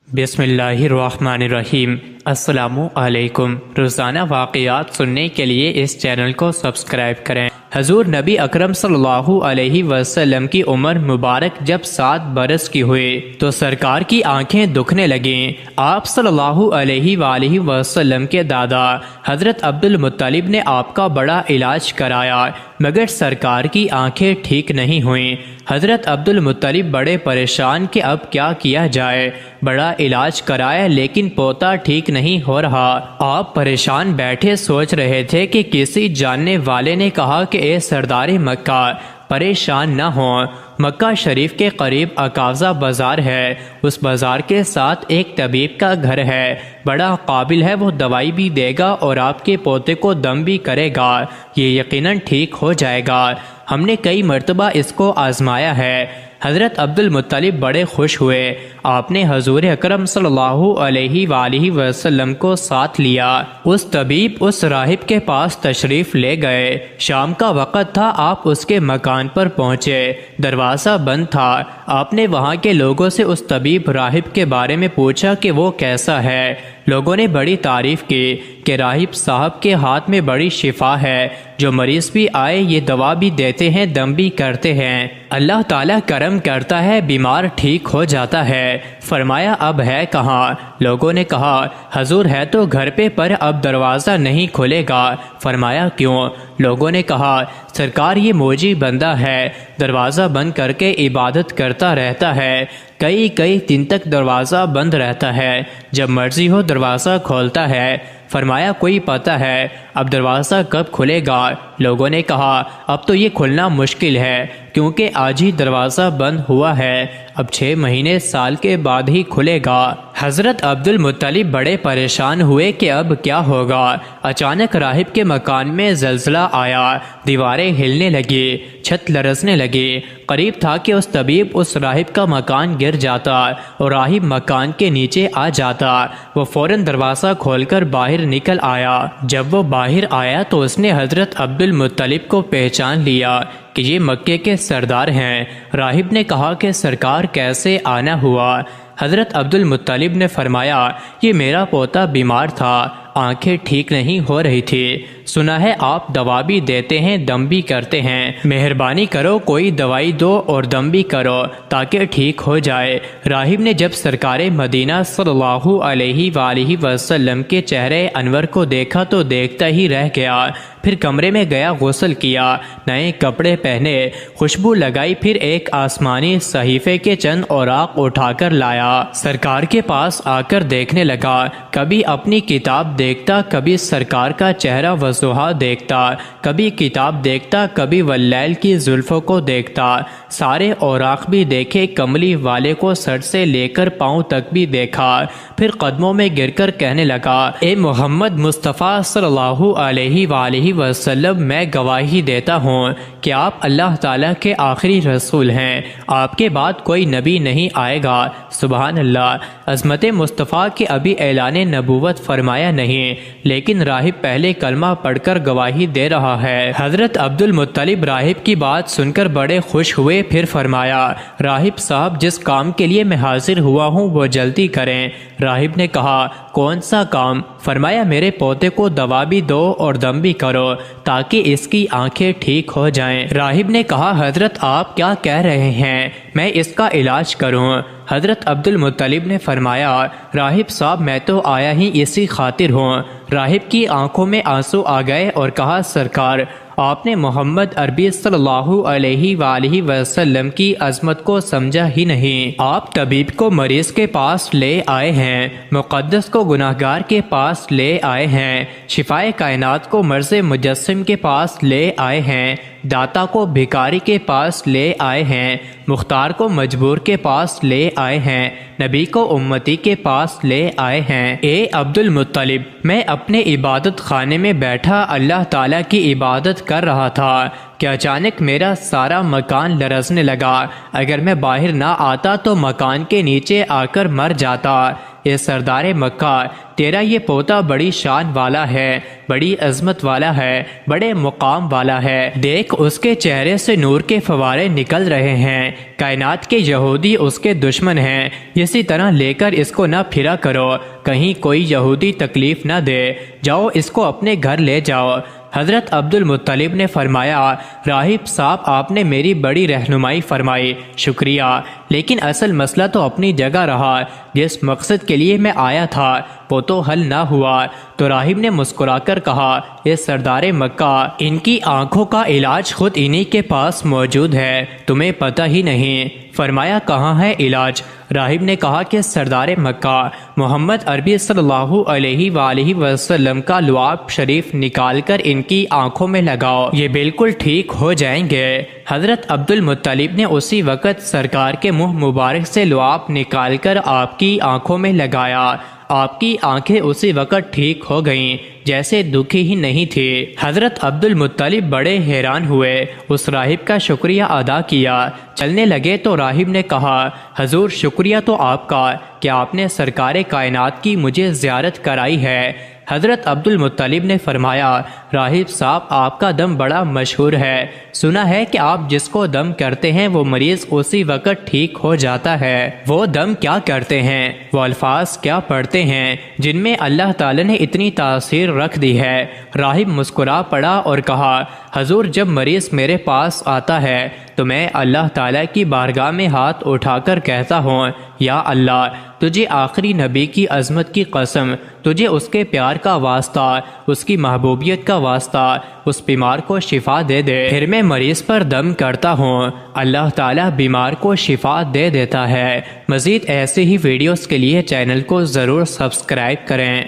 بسم اللہ الرحمن الرحیم۔ السلام علیکم۔ روزانہ واقعات سننے کے لیے اس چینل کو سبسکرائب کریں۔ حضور نبی اکرم صلی اللہ علیہ وسلم کی عمر مبارک جب 7 برس کی ہوئی تو سرکار کی آنکھیں دکھنے لگیں۔ آپ صلی اللہ علیہ وآلہ وسلم کے دادا حضرت عبد المطلب نے آپ کا بڑا علاج کرایا مگر سرکار کی آنکھیں ٹھیک نہیں ہوئیں۔ حضرت عبد المطلب بڑے پریشان کہ اب کیا کیا جائے۔ بڑا علاج کرایا لیکن پوتا ٹھیک نہیں ہو رہا۔ آپ پریشان بیٹھے سوچ رہے تھے کہ کسی جاننے والے نے کہا کہ اے سردار مکہ پریشان نہ ہوں، مکہ شریف کے قریب عکاظہ بازار ہے، اس بازار کے ساتھ ایک طبیب کا گھر ہے، بڑا قابل ہے، وہ دوائی بھی دے گا اور آپ کے پوتے کو دم بھی کرے گا، یہ یقیناً ٹھیک ہو جائے گا۔ ہم نے کئی مرتبہ اس کو آزمایا ہے۔ حضرت عبد المطلب بڑے خوش ہوئے۔ آپ نے حضور اکرم صلی اللہ علیہ وآلہ وسلم کو ساتھ لیا۔ اس طبیب اس راہب کے پاس تشریف لے گئے۔ شام کا وقت تھا، آپ اس کے مکان پر پہنچے، دروازہ بند تھا۔ آپ نے وہاں کے لوگوں سے اس طبیب راہب کے بارے میں پوچھا کہ وہ کیسا ہے۔ لوگوں نے بڑی تعریف کی کہ راہب صاحب کے ہاتھ میں بڑی شفا ہے، جو مریض بھی آئے یہ دوا بھی دیتے ہیں، دم بھی کرتے ہیں، اللہ تعالیٰ کرم کرتا ہے، بیمار ٹھیک ہو جاتا ہے۔ فرمایا اب ہے کہاں؟ لوگوں نے کہا حضور ہے تو گھر پہ پر اب دروازہ نہیں کھلے گا۔ فرمایا کیوں؟ لوگوں نے کہا سرکار یہ موجی بندہ ہے، دروازہ بند کر کے عبادت کرتا رہتا ہے، کئی دن تک دروازہ بند رہتا ہے، جب مرضی ہو دروازہ کھولتا ہے۔ فرمایا کوئی پتہ ہے اب دروازہ کب کھلے گا؟ لوگوں نے کہا اب تو یہ کھلنا مشکل ہے کیونکہ آج ہی دروازہ بند ہوا ہے، اب 6 مہینے سال کے بعد ہی کھلے گا۔ حضرت عبد المطلب بڑے پریشان ہوئے کہ اب کیا ہوگا۔ اچانک راہب کے مکان میں زلزلہ آیا، دیواریں ہلنے لگی، چھت لرزنے لگی، قریب تھا کہ اس طبیب اس راہب کا مکان گر جاتا اور راہب مکان کے نیچے آ جاتا۔ وہ فوراً دروازہ کھول کر باہر نکل آیا۔ جب وہ باہر آیا تو اس نے حضرت عبد المطلب کو پہچان لیا کہ یہ مکے کے سردار ہیں۔ راہب نے کہا کہ سرکار کیسے آنا ہوا؟ حضرت عبد المطلب نے فرمایا یہ میرا پوتا بیمار تھا، آنکھیں ٹھیک نہیں ہو رہی تھی، سنا ہے آپ دوا بھی دیتے ہیں، دم بھی کرتے ہیں، مہربانی کرو کوئی دوائی دو اور دم بھی کرو تاکہ ٹھیک ہو جائے۔ راہب نے جب سرکار مدینہ صلی اللہ علیہ وآلہ وسلم کے چہرے انور کو دیکھا تو دیکھتا ہی رہ گیا۔ پھر کمرے میں گیا، غسل کیا، نئے کپڑے پہنے، خوشبو لگائی، پھر ایک آسمانی صحیفے کے چند اوراق اٹھا کر لایا۔ سرکار کے پاس آ کر دیکھنے لگا، کبھی اپنی کتاب دیکھتا، کبھی سرکار کا چہرہ وضحا دیکھتا، کبھی کتاب دیکھتا، کبھی واللیل کی زلفوں کو دیکھتا، سارے اوراق بھی دیکھے، کملی والے کو سر سے لے کر پاؤں تک بھی دیکھا، پھر قدموں میں گر کر کہنے لگا اے محمد مصطفیٰ صلی اللہ علیہ وآلہ وسلم، میں گواہی دیتا ہوں کہ آپ اللہ تعالیٰ کے آخری رسول ہیں، آپ کے بعد کوئی نبی نہیں آئے گا۔ سبحان اللہ، عظمت مصطفیٰ کے ابھی اعلان نبوت فرمایا نہیں لیکن راہب پہلے کلمہ پڑھ کر گواہی دے رہا ہے۔ حضرت عبد المطلب راہب کی بات سن کر بڑے خوش ہوئے، پھر فرمایا راہب صاحب جس کام کے لیے میں حاضر ہوا ہوں وہ جلدی کریں۔ راہب نے کہا کون سا کام؟ فرمایا میرے پوتے کو دوا بھی دو اور دم بھی کرو تاکہ اس کی آنکھیں ٹھیک ہو جائیں۔ راہب نے کہا حضرت آپ کیا کہہ رہے ہیں، میں اس کا علاج کروں؟ حضرت عبد المطلب نے فرمایا راہب صاحب میں تو آیا ہی اسی خاطر ہوں۔ راہب کی آنکھوں میں آنسو آ گئے اور کہا سرکار آپ نے محمد عربی صلی اللہ علیہ وآلہ وسلم کی عظمت کو سمجھا ہی نہیں۔ آپ طبیب کو مریض کے پاس لے آئے ہیں، مقدس کو گناہگار کے پاس لے آئے ہیں، شفائے کائنات کو مرض مجسم کے پاس لے آئے ہیں، داتا کو بھکاری کے پاس لے آئے ہیں، مختار کو مجبور کے پاس لے آئے ہیں، نبی کو امتی کے پاس لے آئے ہیں۔ اے عبد المطلب میں اپنے عبادت خانے میں بیٹھا اللہ تعالیٰ کی عبادت کر رہا تھا کہ اچانک میرا سارا مکان لرزنے لگا، اگر میں باہر نہ آتا تو مکان کے نیچے آ کر مر جاتا۔ اے سردار مکہ، تیرا یہ پوتا بڑی شان والا ہے، بڑی عظمت والا ہے، بڑے مقام والا ہے، دیکھ اس کے چہرے سے نور کے فوارے نکل رہے ہیں، کائنات کے یہودی اس کے دشمن ہیں، اسی طرح لے کر اس کو نہ پھرا کرو، کہیں کوئی یہودی تکلیف نہ دے، جاؤ اس کو اپنے گھر لے جاؤ۔ حضرت عبد المطلب نے فرمایا، راہب صاحب آپ نے میری بڑی رہنمائی فرمائی، شکریہ، لیکن اصل مسئلہ تو اپنی جگہ رہا، جس مقصد کے لیے میں آیا تھا وہ تو حل نہ ہوا۔ تو راہب نے مسکرا کر کہا، اے سردار مکہ، ان کی آنکھوں کا علاج خود انہی کے پاس موجود ہے، تمہیں پتہ ہی نہیں۔ فرمایا، کہاں ہے علاج؟ راہب نے کہا کہ سردار مکہ، محمد عربی صلی اللہ علیہ وآلہ وسلم کا لعاب شریف نکال کر ان کی آنکھوں میں لگاؤ، یہ بالکل ٹھیک ہو جائیں گے۔ حضرت عبد المطلب نے اسی وقت سرکار کے منہ مبارک سے لعاب نکال کر آپ کی آنکھوں میں لگایا، آپ کی آنکھیں اسی وقت ٹھیک ہو گئیں، جیسے دکھی ہی نہیں تھی۔ حضرت عبد المطلب بڑے حیران ہوئے، اس راہب کا شکریہ ادا کیا، چلنے لگے تو راہب نے کہا، حضور شکریہ تو آپ کا کہ آپ نے سرکار کائنات کی مجھے زیارت کرائی ہے۔ حضرت عبد المطلب نے فرمایا، راہب صاحب آپ کا دم بڑا مشہور ہے، سنا ہے کہ آپ جس کو دم کرتے ہیں وہ مریض اسی وقت ٹھیک ہو جاتا ہے۔ وہ دم کیا کرتے ہیں، وہ الفاظ کیا پڑھتے ہیں جن میں اللہ تعالی نے اتنی تاثیر رکھ دی ہے؟ راہب مسکرا پڑا اور کہا، حضور جب مریض میرے پاس آتا ہے تو میں اللہ تعالیٰ کی بارگاہ میں ہاتھ اٹھا کر کہتا ہوں، یا اللہ، تجھے آخری نبی کی عظمت کی قسم، تجھے اس کے پیار کا واسطہ، اس کی محبوبیت کا واسطہ، اس بیمار کو شفا دے دے۔ پھر میں مریض پر دم کرتا ہوں، اللہ تعالیٰ بیمار کو شفا دے دیتا ہے۔ مزید ایسے ہی ویڈیوز کے لیے چینل کو ضرور سبسکرائب کریں۔